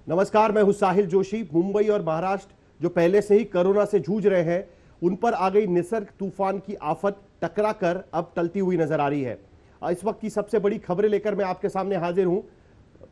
नमस्कार, मैं हूं साहिल जोशी। मुंबई और महाराष्ट्र जो पहले से ही कोरोना से जूझ रहे हैं, उन पर आ गई निसर्ग तूफान की आफत टकराकर अब टलती हुई नजर आ रही है। इस वक्त की सबसे बड़ी खबरें लेकर मैं आपके सामने हाजिर हूं।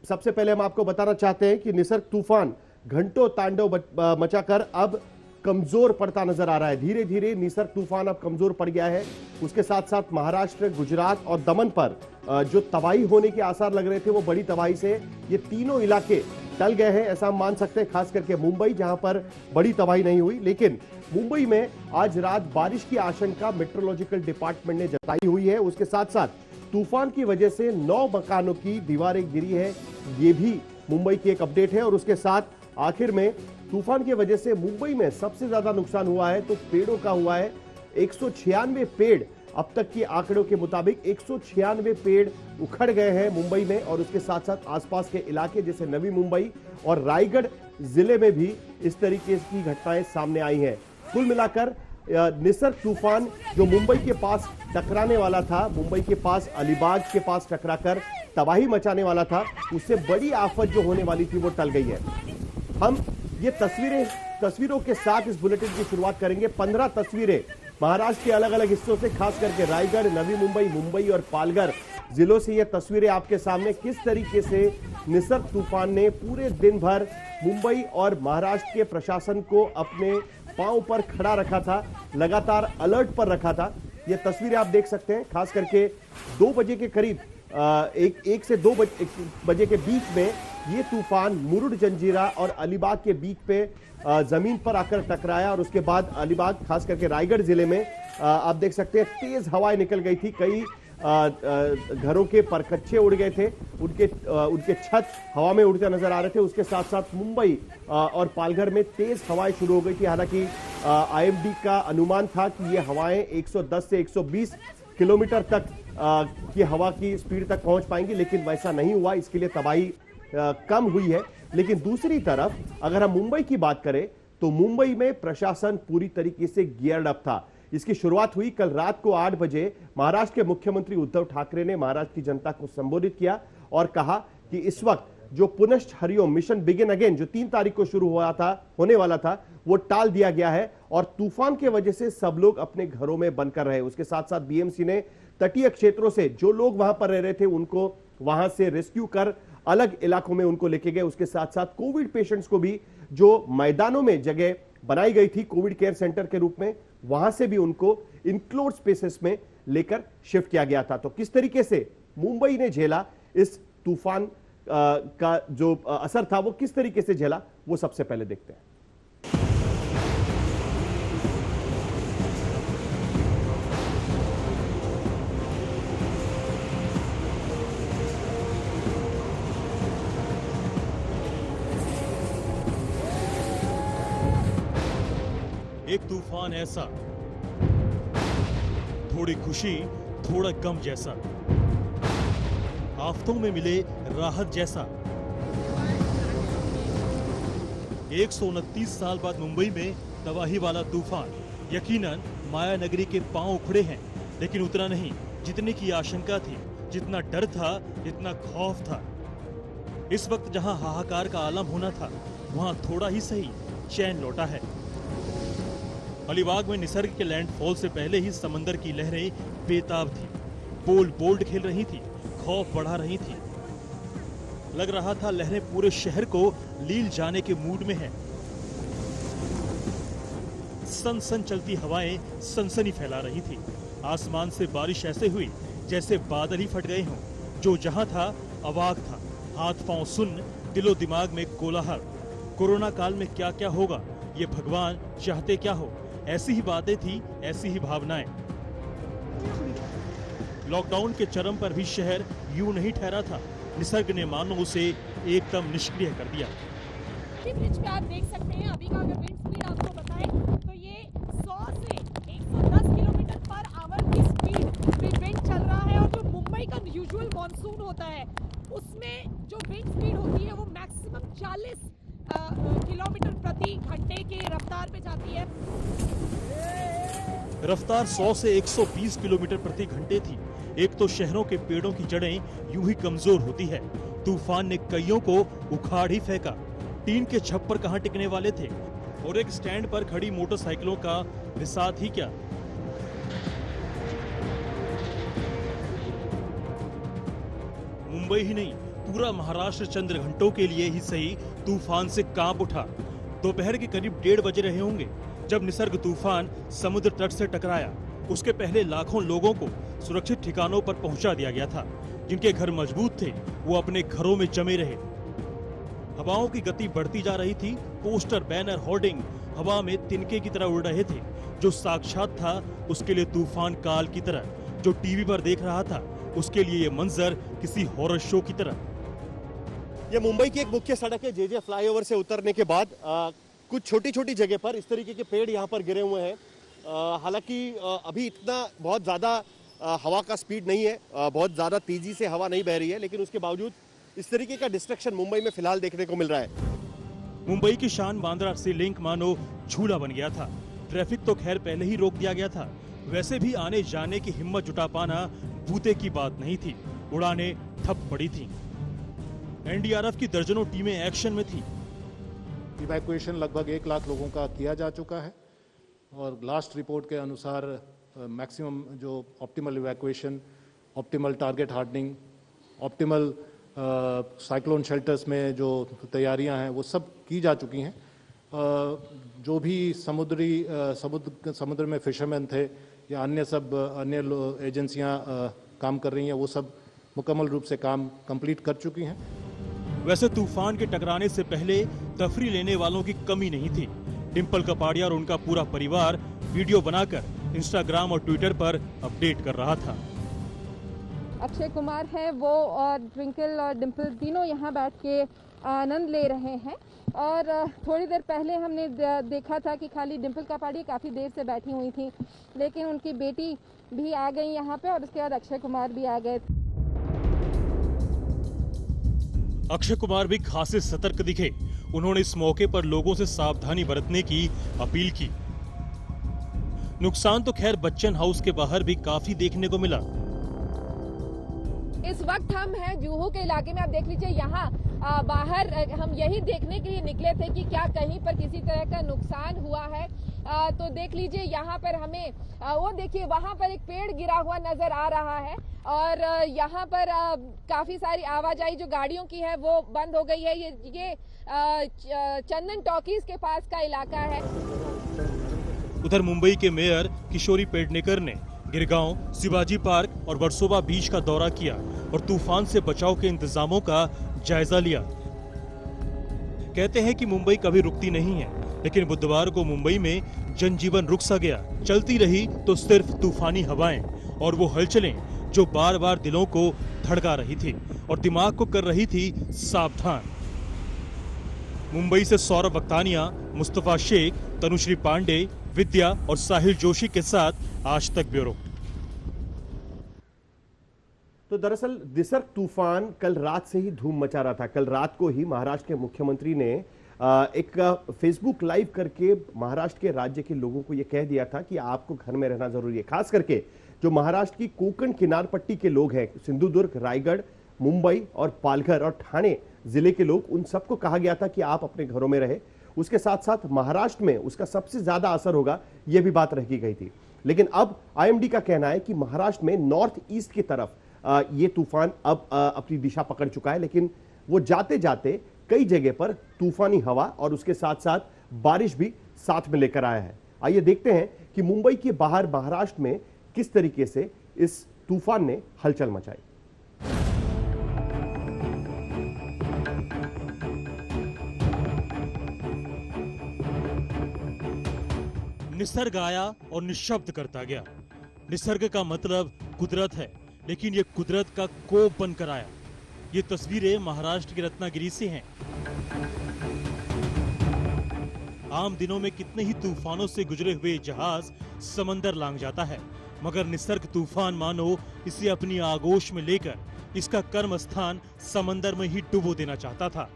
सबसे पहले हम आपको बताना चाहते हैं कि निसर्ग तूफान घंटों तांडव मचाकर अब कमजोर पड़ता नजर आ रहा है। धीरे धीरे निसर्ग तूफान अब कमजोर पड़ गया है। उसके साथ साथ महाराष्ट्र, गुजरात और दमन पर जो तबाही होने के आसार लग रहे थे, वो बड़ी तबाही से ये तीनों इलाके टल गए हैं, ऐसा हम मान सकते हैं। खास करके मुंबई, जहां पर बड़ी तबाही नहीं हुई, लेकिन मुंबई में आज रात बारिश की आशंका मेट्रोलॉजिकल डिपार्टमेंट ने जताई हुई है। उसके साथ साथ तूफान की वजह से 9 मकानों की दीवारें गिरी है, ये भी मुंबई की एक अपडेट है। और उसके साथ आखिर में तूफान की वजह से मुंबई में सबसे ज्यादा नुकसान हुआ है तो पेड़ों का हुआ है। 196 पेड़, अब तक के आंकड़ों के मुताबिक 196 पेड़ उखड़ गए हैं मुंबई में। और उसके साथ साथ आसपास के इलाके जैसे नवी मुंबई और रायगढ़ जिले में भी इस तरीके की घटनाएं सामने आई हैं। कुल मिलाकर निसर्ग तूफान जो मुंबई के पास टकराने वाला था, मुंबई के पास अलीबाग के पास टकराकर तबाही मचाने वाला था, उससे बड़ी आफत जो होने वाली थी वो टल गई है। हम ये तस्वीरों के साथ इस बुलेटिन की शुरुआत करेंगे। 15 तस्वीरें महाराष्ट्र के अलग अलग हिस्सों से, खास करके रायगढ़, नवी मुंबई, मुंबई और पालघर जिलों से ये तस्वीरें आपके सामने। किस तरीके से निसर्ग तूफान ने पूरे दिन भर मुंबई और महाराष्ट्र के प्रशासन को अपने पांव पर खड़ा रखा था, लगातार अलर्ट पर रखा था। ये तस्वीरें आप देख सकते हैं। खास करके 2 बजे के करीब, एक से 2 बजे के बीच में ये तूफान मुरुड जंजीरा और अलीबाग के बीच पे जमीन पर आकर टकराया। और उसके बाद अलीबाग, खास करके रायगढ़ जिले में आप देख सकते हैं तेज हवाएं निकल गई थी। कई घरों के परखच्चे उड़ गए थे, उनके छत हवा में उड़ते नजर आ रहे थे। उसके साथ साथ मुंबई और पालघर में तेज हवाएं शुरू हो गई थी। हालांकि आईएमडी का अनुमान था कि ये हवाएं 110 से 120 किलोमीटर तक की हवा की स्पीड तक पहुंच पाएंगी, लेकिन वैसा नहीं हुआ। इसके लिए तबाही कम हुई है। लेकिन दूसरी तरफ अगर हम मुंबई की बात करें तो मुंबई में प्रशासन पूरी तरीके से गियर्ड अप था। इसकी शुरुआत हुई कल रात को 8 बजे। महाराष्ट्र के मुख्यमंत्री उद्धव ठाकरे ने महाराष्ट्र की जनता को संबोधित किया और कहा कि इस वक्त जो पुनश्च हरिओम मिशन बिगिन अगेन, जो 3 तारीख को शुरू होने वाला था, वो टाल दिया गया है। और तूफान की वजह से सब लोग अपने घरों में बंद कर रहे। उसके साथ साथ बीएमसी ने तटीय क्षेत्रों से जो लोग वहां पर रह रहे थे उनको वहां से रेस्क्यू कर अलग इलाकों में उनको लेके गए। उसके साथ साथ कोविड पेशेंट्स को भी, जो मैदानों में जगह बनाई गई थी कोविड केयर सेंटर के रूप में, वहां से भी उनको इनक्लोज स्पेसेस में लेकर शिफ्ट किया गया था। तो किस तरीके से मुंबई ने झेला इस तूफान का जो असर था, वो किस तरीके से झेला, वो सबसे पहले देखते हैं। एक तूफान ऐसा, थोड़ी खुशी थोड़ा गम जैसा, आफतों में मिले राहत जैसा। 129 साल बाद मुंबई में तबाही वाला तूफान। यकीनन माया नगरी के पांव उखड़े हैं, लेकिन उतना नहीं जितने की आशंका थी, जितना डर था, जितना खौफ था। इस वक्त जहां हाहाकार का आलम होना था, वहां थोड़ा ही सही चैन लौटा है। अलीबाग में निसर्ग के लैंडफॉल से पहले ही समंदर की लहरें बेताब थी, बोल्ड खेल रही थी, खौफ बढ़ा रही थी। लग रहा था लहरें पूरे शहर को लील जाने के मूड में हैं। सन चलती हवाएं सनसनी फैला रही थी। आसमान से बारिश ऐसे हुई जैसे बादल ही फट गए हों। जो जहां था अवाक था, हाथ पांव सुन्न, दिलो दिमाग में कोलाहल। कोरोना काल में क्या क्या होगा, ये भगवान चाहते क्या हो, ऐसी ही बातें थी, ऐसी ही भावनाएं। लॉकडाउन के चरम पर भी शहर यूं नहीं ठहरा था। निसर्ग ने मानो उसे एकदम निष्क्रिय कर दिया। ब्रिज पे आप देख सकते हैं, अभी का अगर विंड स्पीड आपको बताएं तो ये 100 से 110 किलोमीटर पर आवर की स्पीड पे विंड चल रहा है। और जो मुंबई का यूजुअल मॉनसून होता है, उसमें जो विंड स्पीड होती है वो मैक्सिमम 40 किलोमीटर प्रति घंटे के रफ्तार पे जाती है। रफ्तार 100 से 120 किलोमीटर प्रति घंटे थी। एक तो शहरों के पेड़ों की जड़ें यूं ही कमजोर होती है। तूफान ने कईयों को उखाड़ ही फेंका। टीन के छप्पर कहां टिकने वाले थे और एक स्टैंड पर खड़ी मोटरसाइकिलों का विसात ही क्या। मुंबई ही नहीं, पूरा महाराष्ट्र चंद घंटों के लिए ही सही तूफान से कांप उठा। दोपहर के करीब 1:30 बजे रहे होंगे जब निसर्ग तूफान समुद्र तट से टकराया। उसके पहले लाखों लोगों को सुरक्षित ठिकानों पर पहुंचा दिया गया था। जिनके घर मजबूत थे वो अपने घरों में जमे रहे। हवाओं की गति बढ़ती जा रही थी। पोस्टर, बैनर, होर्डिंग हवा में तिनके की तरह उड़ रहे थे। जो साक्षात था उसके लिए तूफान काल की तरह, जो टीवी पर देख रहा था उसके लिए ये मंजर किसी हॉरर शो की तरह। ये मुंबई की एक मुख्य सड़क है। जेजे फ्लाईओवर से उतरने के बाद कुछ छोटी छोटी जगह पर इस तरीके के पेड़ यहाँ पर गिरे हुए हैं। हालांकि अभी इतना बहुत ज़्यादा हवा का स्पीड नहीं है, बहुत ज़्यादा तेजी से हवा नहीं बह रही है, लेकिन उसके बावजूद इस तरीके का डिस्ट्रक्शन मुंबई में फिलहाल देखने को मिल रहा है। मुंबई की शान बांद्रा से लिंक मानो झूला बन गया था। ट्रैफिक तो खैर पहले ही रोक दिया गया था। वैसे भी आने जाने की हिम्मत जुटा पाना बूते की बात नहीं थी। उड़ानें ठप पड़ी थी। एनडीआरएफ की दर्जनों टीमें एक्शन में थी। इवैक्यूएशन लगभग 1 लाख लोगों का किया जा चुका है और लास्ट रिपोर्ट के अनुसार मैक्सिमम जो optimal evacuation, optimal target hardening, optimal cyclone shelters में जो तैयारियां हैं वो सब की जा चुकी हैं। जो भी समुद्र में फिशरमैन थे या अन्य एजेंसियां काम कर रही हैं वो सब मुकम्मल रूप से काम कंप्लीट कर चुकी हैं। वैसे तूफान के टकराने से पहले तफरी लेने वालों की कमी नहीं थी। डिम्पल कपाड़िया और उनका पूरा परिवार वीडियो बनाकर इंस्टाग्राम और ट्विटर पर अपडेट कर रहा था। अक्षय कुमार है वो और ट्विंकल और डिम्पल तीनों यहाँ बैठ के आनंद ले रहे हैं। और थोड़ी देर पहले हमने देखा था कि खाली डिम्पल कपाड़िया काफ़ी देर से बैठी हुई थी, लेकिन उनकी बेटी भी आ गई यहाँ पे और उसके बाद अक्षय कुमार भी आ गए। अक्षय कुमार भी खासे सतर्क दिखे। उन्होंने इस मौके पर लोगों से सावधानी बरतने की अपील की। नुकसान तो खैर बच्चन हाउस के बाहर भी काफी देखने को मिला। इस वक्त हम हैं जुहू के इलाके में। आप देख लीजिए यहाँ बाहर हम यही देखने के लिए निकले थे कि क्या कहीं पर किसी तरह का नुकसान हुआ है। तो देख लीजिए यहाँ पर हमें वो देखिए वहाँ पर एक पेड़ गिरा हुआ नजर आ रहा है और यहाँ पर काफी सारी आवाजाही जो गाड़ियों की है वो बंद हो गई है। ये चंदन टॉकीज के पास का इलाका है। उधर मुंबई के मेयर किशोरी पेडनेकर ने गिरगांव, शिवाजी पार्क और वर्सोवा बीच का दौरा किया और तूफान से बचाव के इंतजामों का जायजा लिया। कहते हैं कि मुंबई कभी रुकती नहीं है, लेकिन बुधवार को मुंबई में जनजीवन रुक सा गया। चलती रही तो सिर्फ तूफानी हवाएं और वो हलचलें जो बार बार दिलों को धड़का रही थी और दिमाग को कर रही थी सावधान। मुंबई से सौरभ वक्तानिया, मुस्तफा शेख, तनुश्री पांडे, विद्या और साहिल जोशी के साथ आज तक ब्यूरो। तो दरअसल निसर्ग तूफान कल रात से ही धूम मचा रहा था। कल रात को ही महाराष्ट्र के मुख्यमंत्री ने एक फेसबुक लाइव करके महाराष्ट्र के राज्य के लोगों को यह कह दिया था कि आपको घर में रहना जरूरी है। खास करके जो महाराष्ट्र की कोंकण किनार पट्टी के लोग हैं, सिंधुदुर्ग, रायगढ़, मुंबई और पालघर और ठाणे जिले के लोग, उन सबको कहा गया था कि आप अपने घरों में रहे। उसके साथ साथ महाराष्ट्र में उसका सबसे ज्यादा असर होगा, यह भी बात रखी गई थी। लेकिन अब आईएमडी का कहना है कि महाराष्ट्र में नॉर्थ ईस्ट की तरफ ये तूफान अब अपनी दिशा पकड़ चुका है, लेकिन वो जाते जाते कई जगह पर तूफानी हवा और उसके साथ साथ बारिश भी साथ में लेकर आया है। आइए देखते हैं कि मुंबई के बाहर महाराष्ट्र में किस तरीके से इस तूफान ने हलचल मचाई। निसर्ग आया और निशब्द करता गया। निसर्ग का मतलब कुदरत है, लेकिन ये कुदरत का कोप बनकर आया। ये तस्वीरें महाराष्ट्र के रत्नागिरी से हैं। आम दिनों में कितने ही तूफानों से गुजरे हुए जहाज समंदर लांघ जाता है, मगर निसर्ग तूफान मानो इसे अपनी आगोश में लेकर इसका कर्म स्थान समंदर में ही डुबो देना चाहता था।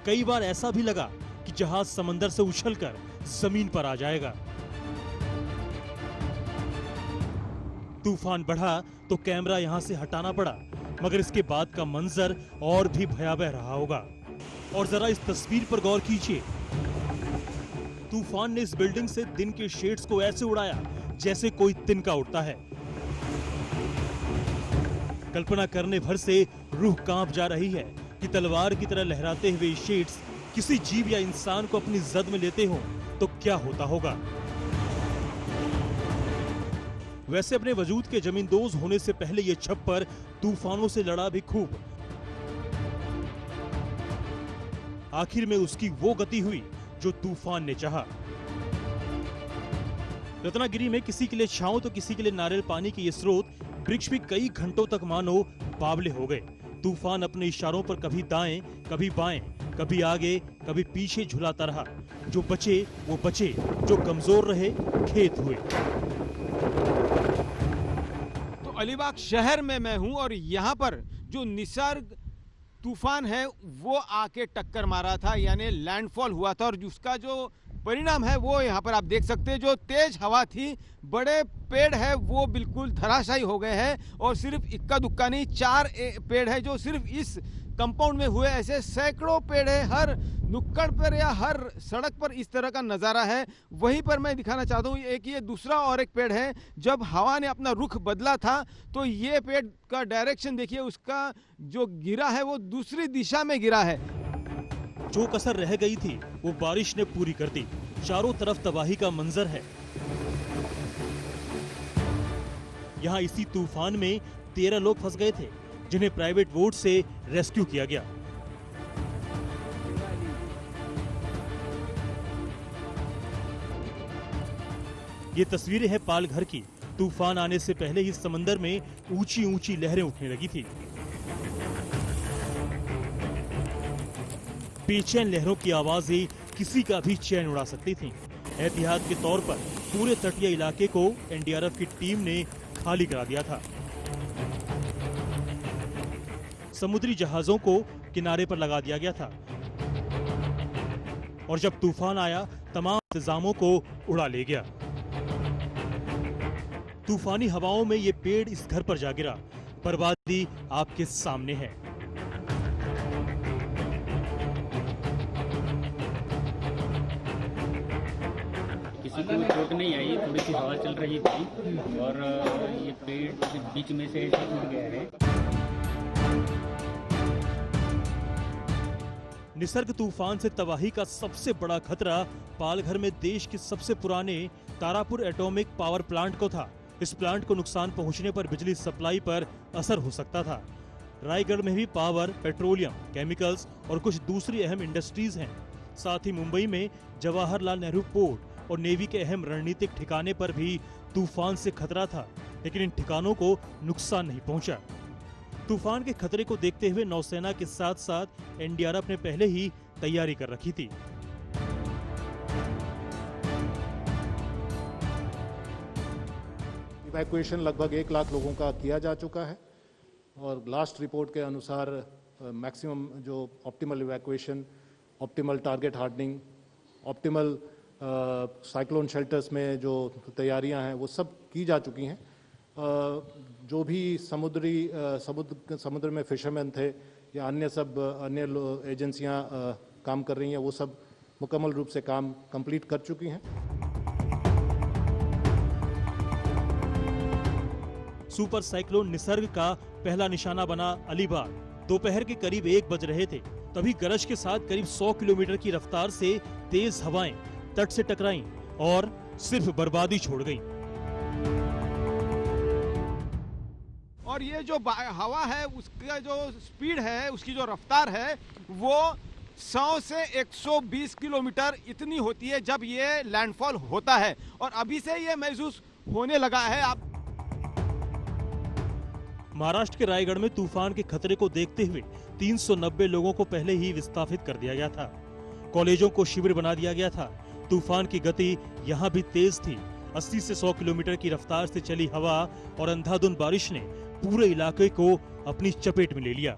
कई बार ऐसा भी लगा कि जहाज समंदर से उछलकर जमीन पर आ जाएगा। तूफान बढ़ा तो कैमरा यहां से हटाना पड़ा। मगर इसके बाद का मंजर और भी भयावह रहा होगा। और जरा इस तस्वीर पर गौर कीजिए। तूफान ने इस बिल्डिंग से दिन के शेड्स को ऐसे उड़ाया जैसे कोई तिनका उड़ता है। कल्पना करने भर से रूह कांप जा रही है कि तलवार की तरह लहराते हुए शेड्स किसी जीव या इंसान को अपनी जद में लेते हो तो क्या होता होगा। वैसे अपने वजूद के जमींदोज होने से पहले ये छप्पर तूफानों से लड़ा भी खूब। आखिर में उसकी वो गति हुई जो तूफान ने चाहा। रत्नागिरी में किसी के लिए छांव तो किसी के लिए नारियल पानी के ये स्रोत वृक्ष भी कई घंटों तक मानो बावले हो गए। तूफान अपने इशारों पर कभी दाएं, कभी बाएं, कभी आगे, कभी पीछे झुलाता रहा। जो बचे वो बचे, जो कमजोर रहे खेत हुए। तो अलीबाग शहर में मैं हूं और यहाँ पर जो निसर्ग तूफान है वो आके टक्कर मारा था, यानी लैंडफॉल हुआ था। और उसका जो परिणाम है वो यहाँ पर आप देख सकते हैं। जो तेज हवा थी, बड़े पेड़ है वो बिल्कुल धराशायी हो गए हैं। और सिर्फ इक्का दुक्का नहीं, 4 पेड़ है जो सिर्फ इस कंपाउंड में हुए। ऐसे सैकड़ों पेड़ है, हर नुक्कड़ पर या हर सड़क पर इस तरह का नज़ारा है। वहीं पर मैं दिखाना चाहता हूँ एक ये दूसरा और एक पेड़ है। जब हवा ने अपना रुख बदला था तो ये पेड़ का डायरेक्शन देखिए, उसका जो गिरा है वो दूसरी दिशा में गिरा है। जो कसर रह गई थी वो बारिश ने पूरी कर दी। चारों तरफ तबाही का मंजर है। यहाँ इसी तूफान में 13 लोग फंस गए थे जिन्हें प्राइवेट बोट से रेस्क्यू किया गया। ये तस्वीरें हैं पालघर की। तूफान आने से पहले ही समंदर में ऊंची ऊंची लहरें उठने लगी थी। बेचैन लहरों की आवाजें किसी का भी चैन उड़ा सकती थीं। एहतियात के तौर पर पूरे तटीय इलाके को एनडीआरएफ की टीम ने खाली करा दिया था। समुद्री जहाजों को किनारे पर लगा दिया गया था और जब तूफान आया तमाम इंतजामों को उड़ा ले गया। तूफानी हवाओं में ये पेड़ इस घर पर जा गिरा। बर्बादी आपके सामने है। किसी को चोट नहीं आई, थोड़ी सी हवा चल रही थी और ये पेड़ बीच में से ऐसे टूट गया है। निसर्ग तूफान से तबाही का सबसे बड़ा खतरा पालघर में देश के सबसे पुराने तारापुर एटॉमिक पावर प्लांट को था। इस प्लांट को नुकसान पहुंचने पर बिजली सप्लाई पर असर हो सकता था। रायगढ़ में भी पावर, पेट्रोलियम, केमिकल्स और कुछ दूसरी अहम इंडस्ट्रीज हैं। साथ ही मुंबई में जवाहरलाल नेहरू पोर्ट और नेवी के अहम रणनीतिक ठिकाने पर भी तूफान से खतरा था, लेकिन इन ठिकानों को नुकसान नहीं पहुंचा। तूफान के खतरे को देखते हुए नौसेना के साथ साथ एनडीआरएफ ने पहले ही तैयारी कर रखी थी। इवैक्यूएशन लगभग 1 लाख लोगों का किया जा चुका है और लास्ट रिपोर्ट के अनुसार मैक्सिमम जो optimal evacuation, optimal target hardening, optimal cyclone shelters में जो तैयारियां हैं वो सब की जा चुकी हैं। जो भी समुद्र में फिशरमैन थे या अन्य एजेंसियां काम कर रही हैं वो सब मुकम्मल रूप से काम कंप्लीट कर चुकी हैं। सुपर साइक्लोन निसर्ग का पहला निशाना बना अलीबाग। दोपहर के करीब 1 बज रहे थे, तभी गरज के साथ करीब 100 किलोमीटर की रफ्तार से तेज हवाएं तट से टकराईं और सिर्फ बर्बादी छोड़ गईं। और ये जो हवा है उसका जो स्पीड है, उसकी जो रफ्तार है वो 100 से 120 किलोमीटर इतनी होती है जब ये लैंडफॉल होता है। और अभी से ये महसूस होने लगा है। आप महाराष्ट्र के रायगढ़ में तूफान के खतरे को देखते हुए 390 लोगों को पहले ही विस्थापित कर दिया गया था। कॉलेजों को शिविर बना दिया गया था। तूफान की गति यहाँ भी तेज थी। 80 से 100 किलोमीटर की रफ्तार से चली हवा और अंधाधुंध बारिश ने पूरे इलाके को अपनी चपेट में ले लिया।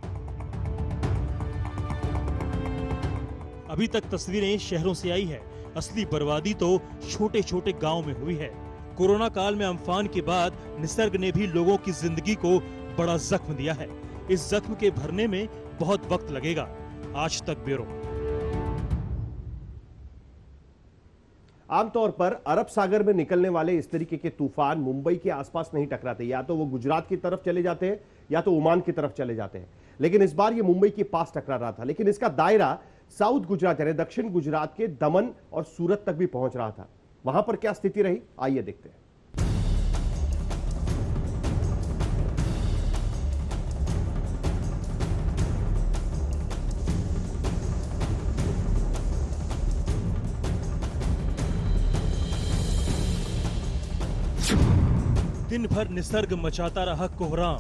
अभी तक तस्वीरें शहरों से आई है, असली बर्बादी तो छोटे छोटे गांव में हुई है। कोरोना काल में अम्फान के बाद निसर्ग ने भी लोगों की जिंदगी को बड़ा जख्म दिया है। इस जख्म के भरने में बहुत वक्त लगेगा। आज तक ब्यूरो। आमतौर पर अरब सागर में निकलने वाले इस तरीके के तूफान मुंबई के आसपास नहीं टकराते, या तो वो गुजरात की तरफ चले जाते हैं या तो ओमान की तरफ चले जाते हैं। लेकिन इस बार ये मुंबई के पास टकरा रहा था, लेकिन इसका दायरा साउथ गुजरात यानी दक्षिण गुजरात के दमन और सूरत तक भी पहुंच रहा था। वहां पर क्या स्थिति रही, आइए देखते हैं। दिन भर निसर्ग मचाता रहा कोहराम।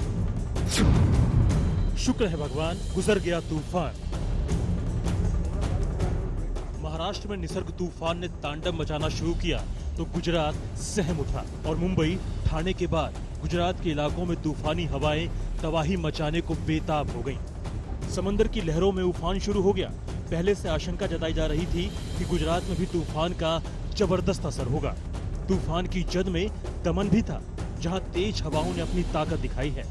शुक्र है भगवान, गुजर गया तूफान। महाराष्ट्र में निसर्ग तूफान ने तांडव मचाना शुरू किया तो गुजरात सहम उठा और मुंबई, ठाणे के बाद गुजरात के इलाकों में तूफानी हवाएं तबाही मचाने को बेताब हो गईं। समंदर की लहरों में उफान शुरू हो गया। पहले से आशंका जताई जा रही थी कि गुजरात में भी तूफान का जबरदस्त असर होगा। तूफान की जद में दमन भी था, जहां तेज हवाओं ने अपनी ताकत दिखाई है।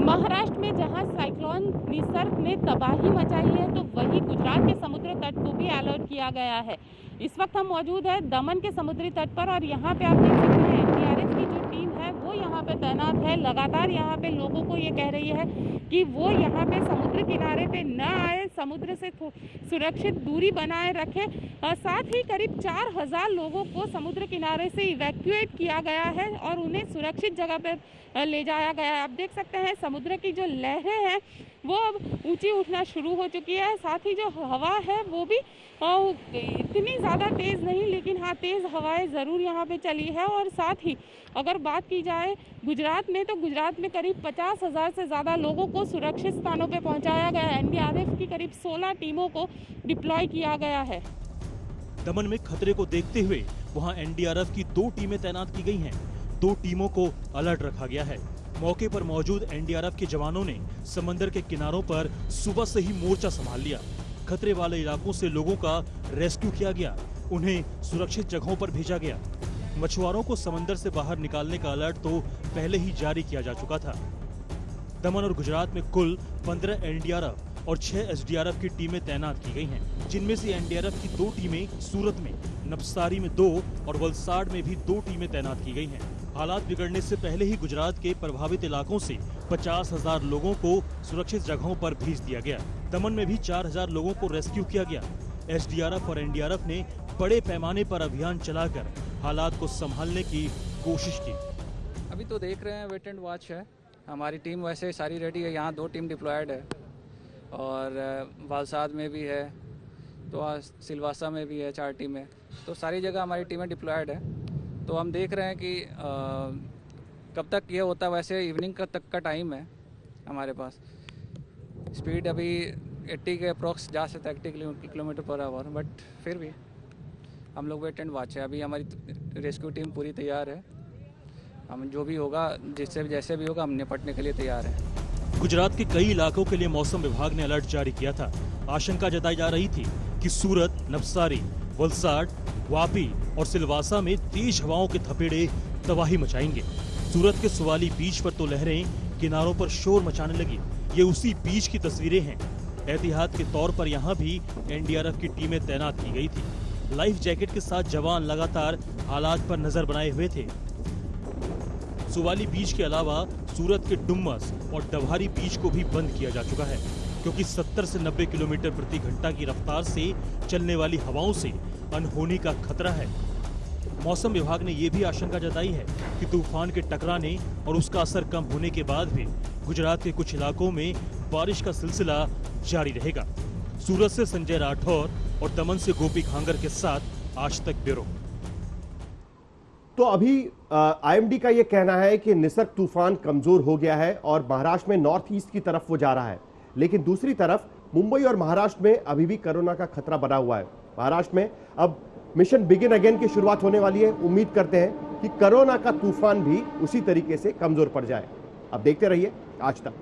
महाराष्ट्र में जहां साइक्लोन निसर्ग ने तबाही मचाई है, तो वही गुजरात के समुद्र तट को भी अलर्ट किया गया है। इस वक्त हम मौजूद है दमन के समुद्री तट पर और यहाँ पे आप देख सकते हैं एनडीआरएफ की जो टीम है वो यहाँ पे तैनात है। लगातार यहाँ पे लोगों को ये कह रही है कि वो यहाँ पे समुद्र किनारे पे न आए, समुद्र से सुरक्षित दूरी बनाए रखें। और साथ ही करीब 4000 लोगों को समुद्र किनारे से इवैक्यूएट किया गया है और उन्हें सुरक्षित जगह पर ले जाया गया है। आप देख सकते हैं समुद्र की जो लहरें हैं वो अब ऊंची उठना शुरू हो चुकी है। साथ ही जो हवा है वो भी इतनी ज़्यादा तेज़ नहीं, लेकिन हाँ तेज़ हवाएं ज़रूर यहाँ पे चली है। और साथ ही अगर बात की जाए गुजरात में, तो गुजरात में करीब 50,000 से ज़्यादा लोगों को सुरक्षित स्थानों पे पहुँचाया गया है। एनडीआरएफ की करीब 16 टीमों को डिप्लॉय किया गया है। दमन में खतरे को देखते हुए वहां एनडीआरएफ की 2 टीमें तैनात की गई हैं। 2 टीमों को अलर्ट रखा गया है। मौके पर मौजूद एनडीआरएफ के जवानों ने समंदर के किनारों पर सुबह से ही मोर्चा संभाल लिया। खतरे वाले इलाकों से लोगों का रेस्क्यू किया गया, उन्हें सुरक्षित जगहों पर भेजा गया। मछुआरों को समंदर से बाहर निकालने का अलर्ट तो पहले ही जारी किया जा चुका था। दमन और गुजरात में कुल 15 एनडीआरएफ और 6 एसडीआरएफ की टीमें तैनात की गई हैं, जिनमें से एनडीआरएफ की 2 टीमें सूरत में, नवसारी में 2 और वलसाड में भी 2 टीमें तैनात की गई हैं। हालात बिगड़ने से पहले ही गुजरात के प्रभावित इलाकों से 50,000 लोगों को सुरक्षित जगहों पर भेज दिया गया। दमन में भी 4000 लोगों को रेस्क्यू किया गया। एसडीआरएफ और एनडीआरएफ ने बड़े पैमाने पर अभियान चलाकर हालात को संभालने की कोशिश की। अभी तो देख रहे हैं, वेट एंड वॉच है। हमारी टीम वैसे सारी रेडी है। यहाँ 2 टीम डिप्लॉयड है और वालसाद में भी है, तो सिलवासा में भी है 4 टीमें। तो सारी जगह हमारी टीमें डिप्लॉयड है। तो हम देख रहे हैं कि कब तक ये होता है। वैसे इवनिंग तक का टाइम है हमारे पास। स्पीड अभी 80 के अप्रॉक्स जा सकता है, 80 किलोमीटर पर आवर, बट फिर भी हम लोग वेट एंड वॉच है। अभी हमारी रेस्क्यू टीम पूरी तैयार है। हम जो भी होगा, जिससे जैसे भी होगा, हम निपटने के लिए तैयार हैं। गुजरात के कई इलाकों के लिए मौसम विभाग ने अलर्ट जारी किया था। आशंका जताई जा रही थी कि सूरत, नवसारी, वलसाड, वापी और सिलवासा में तेज हवाओं के थपेड़े तबाही मचाएंगे। सूरत के सुवाली बीच पर तो लहरें किनारों पर शोर मचाने लगी। ये उसी बीच की तस्वीरें हैं। एहतियात के तौर पर यहाँ भी एनडीआरएफ की टीमें तैनात की गई थी। लाइफ जैकेट के साथ जवान लगातार हालात पर नजर बनाए हुए थे। सुवाली बीच के अलावा सूरत के डुम्मस और डभारी बीच को भी बंद किया जा चुका है, क्योंकि 70 से 90 किलोमीटर प्रति घंटा की रफ्तार से चलने वाली हवाओं से अनहोनी का खतरा है। मौसम विभाग ने यह भी आशंका जताई है कि तूफान के टकराने और उसका असर कम होने के बाद भी गुजरात के कुछ इलाकों में बारिश का सिलसिला जारी रहेगा। सूरत से संजय राठौर और दमन से गोपी खांगर के साथ आज तक ब्यूरो। तो अभी आईएमडी का यह कहना है कि निसर्ग तूफान कमजोर हो गया है और महाराष्ट्र में नॉर्थ ईस्ट की तरफ वो जा रहा है, लेकिन दूसरी तरफ मुंबई और महाराष्ट्र में अभी भी कोरोना का खतरा बना हुआ है। महाराष्ट्र में अब मिशन बिगिन अगेन की शुरुआत होने वाली है। उम्मीद करते हैं कि कोरोना का तूफान भी उसी तरीके से कमजोर पड़ जाए। अब देखते रहिए आज तक।